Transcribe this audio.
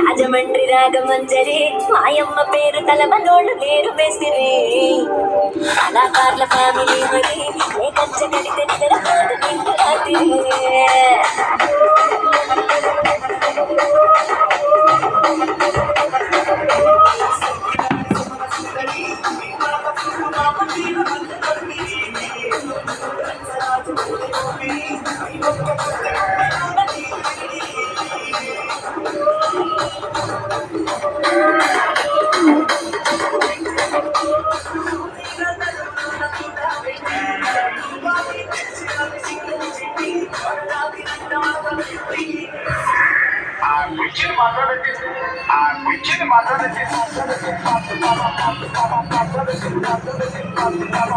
రాజమండ్రి రాగమంజరి మాయమ్మ పేరు తలమనోళ్ళు లేరు మేసిరి కళాకారుల ఫ్యామిలీ మరి ఏ కంచ కడితే నిద్రపోదు నిండు రాత్రి మాట్లాడండి